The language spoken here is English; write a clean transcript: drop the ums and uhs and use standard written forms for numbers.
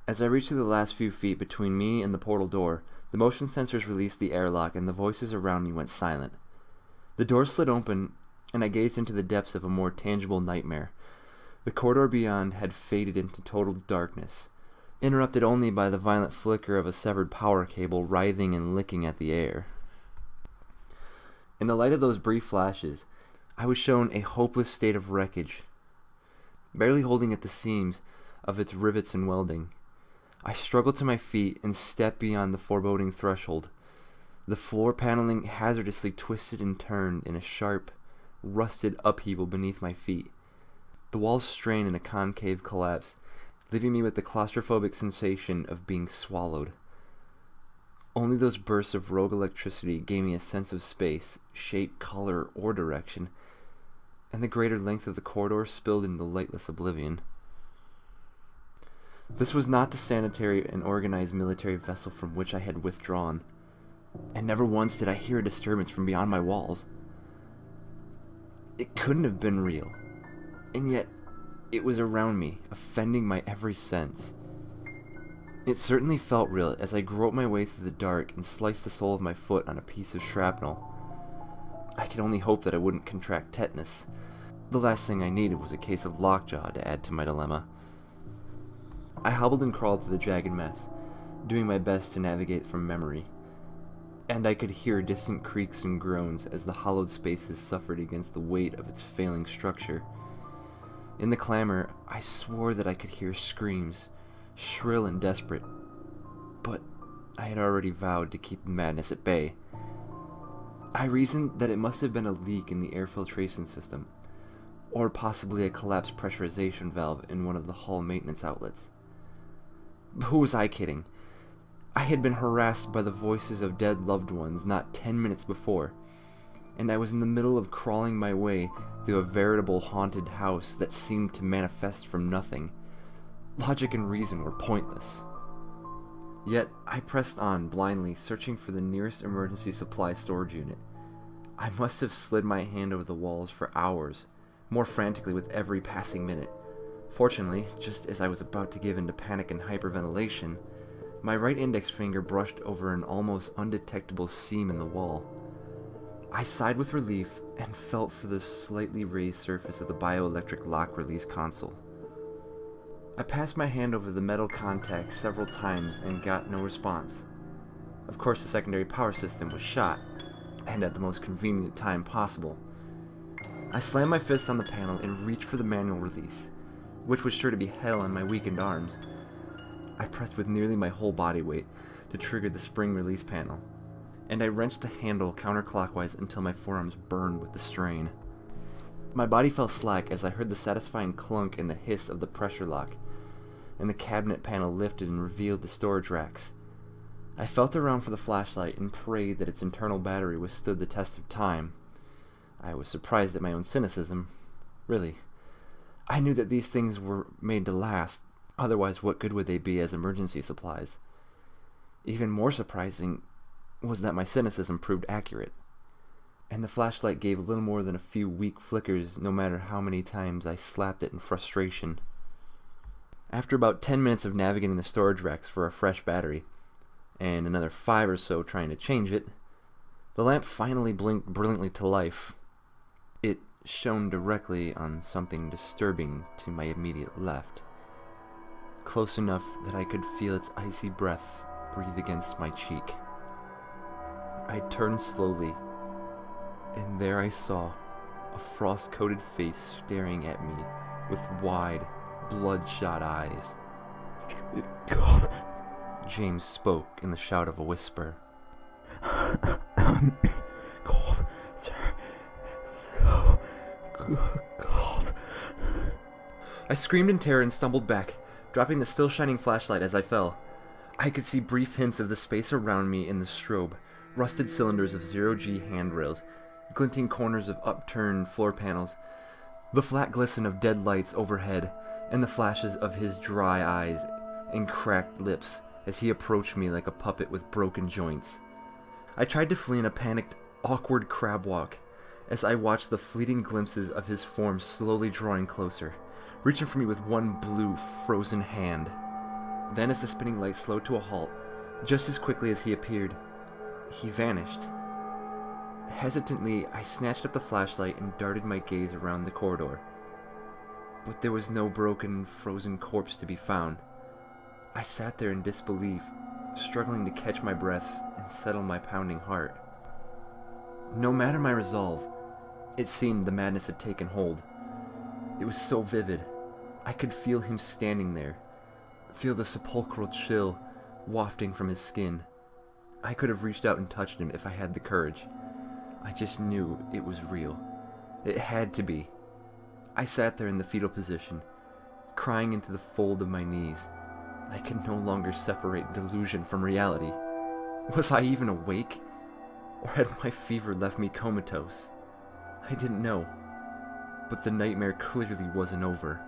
As I reached through the last few feet between me and the portal door, the motion sensors released the airlock and the voices around me went silent. The door slid open, and I gazed into the depths of a more tangible nightmare. The corridor beyond had faded into total darkness, interrupted only by the violent flicker of a severed power cable writhing and licking at the air. In the light of those brief flashes, I was shown a hopeless state of wreckage, barely holding at the seams of its rivets and welding. I struggled to my feet and stepped beyond the foreboding threshold. The floor paneling hazardously twisted and turned in a sharp, rusted upheaval beneath my feet. The walls strained in a concave collapse, leaving me with the claustrophobic sensation of being swallowed. Only those bursts of rogue electricity gave me a sense of space, shape, color, or direction, and the greater length of the corridor spilled into lightless oblivion. This was not the sanitary and organized military vessel from which I had withdrawn, and never once did I hear a disturbance from beyond my walls. It couldn't have been real, and yet it was around me, offending my every sense. It certainly felt real as I groped my way through the dark and sliced the sole of my foot on a piece of shrapnel. I could only hope that I wouldn't contract tetanus. The last thing I needed was a case of lockjaw to add to my dilemma. I hobbled and crawled through the jagged mess, doing my best to navigate from memory, and I could hear distant creaks and groans as the hollowed spaces suffered against the weight of its failing structure. In the clamor, I swore that I could hear screams, shrill and desperate, but I had already vowed to keep the madness at bay. I reasoned that it must have been a leak in the air filtration system, or possibly a collapsed pressurization valve in one of the hull maintenance outlets. Who was I kidding? I had been harassed by the voices of dead loved ones not 10 minutes before, and I was in the middle of crawling my way through a veritable haunted house that seemed to manifest from nothing. Logic and reason were pointless. Yet I pressed on blindly, searching for the nearest emergency supply storage unit. I must have slid my hand over the walls for hours, more frantically with every passing minute. Fortunately, just as I was about to give in to panic and hyperventilation, my right index finger brushed over an almost undetectable seam in the wall. I sighed with relief and felt for the slightly raised surface of the bioelectric lock release console. I passed my hand over the metal contact several times and got no response. Of course, the secondary power system was shot, and at the most convenient time possible. I slammed my fist on the panel and reached for the manual release, which was sure to be hell on my weakened arms. I pressed with nearly my whole body weight to trigger the spring release panel, and I wrenched the handle counterclockwise until my forearms burned with the strain. My body fell slack as I heard the satisfying clunk and the hiss of the pressure lock, and the cabinet panel lifted and revealed the storage racks. I felt around for the flashlight and prayed that its internal battery withstood the test of time. I was surprised at my own cynicism. Really. I knew that these things were made to last, otherwise what good would they be as emergency supplies? Even more surprising was that my cynicism proved accurate, and the flashlight gave little more than a few weak flickers no matter how many times I slapped it in frustration. After about 10 minutes of navigating the storage racks for a fresh battery, and another 5 or so trying to change it, the lamp finally blinked brilliantly to life. It shone directly on something disturbing to my immediate left, close enough that I could feel its icy breath breathe against my cheek. I turned slowly, and there I saw a frost-coated face staring at me with wide, bloodshot eyes. God. James spoke in the shout of a whisper. Cold, sir. So cold. I screamed in terror and stumbled back, dropping the still shining flashlight as I fell. I could see brief hints of the space around me in the strobe, rusted cylinders of zero-G handrails, glinting corners of upturned floor panels, the flat glisten of dead lights overhead, and the flashes of his dry eyes and cracked lips as he approached me like a puppet with broken joints. I tried to flee in a panicked, awkward crab walk as I watched the fleeting glimpses of his form slowly drawing closer, reaching for me with one blue, frozen hand. Then as the spinning light slowed to a halt, just as quickly as he appeared, he vanished. Hesitantly, I snatched up the flashlight and darted my gaze around the corridor. But there was no broken, frozen corpse to be found. I sat there in disbelief, struggling to catch my breath and settle my pounding heart. No matter my resolve, it seemed the madness had taken hold. It was so vivid. I could feel him standing there, feel the sepulchral chill wafting from his skin. I could have reached out and touched him if I had the courage. I just knew it was real. It had to be. I sat there in the fetal position, crying into the fold of my knees. I could no longer separate delusion from reality. Was I even awake? Or had my fever left me comatose? I didn't know. But the nightmare clearly wasn't over.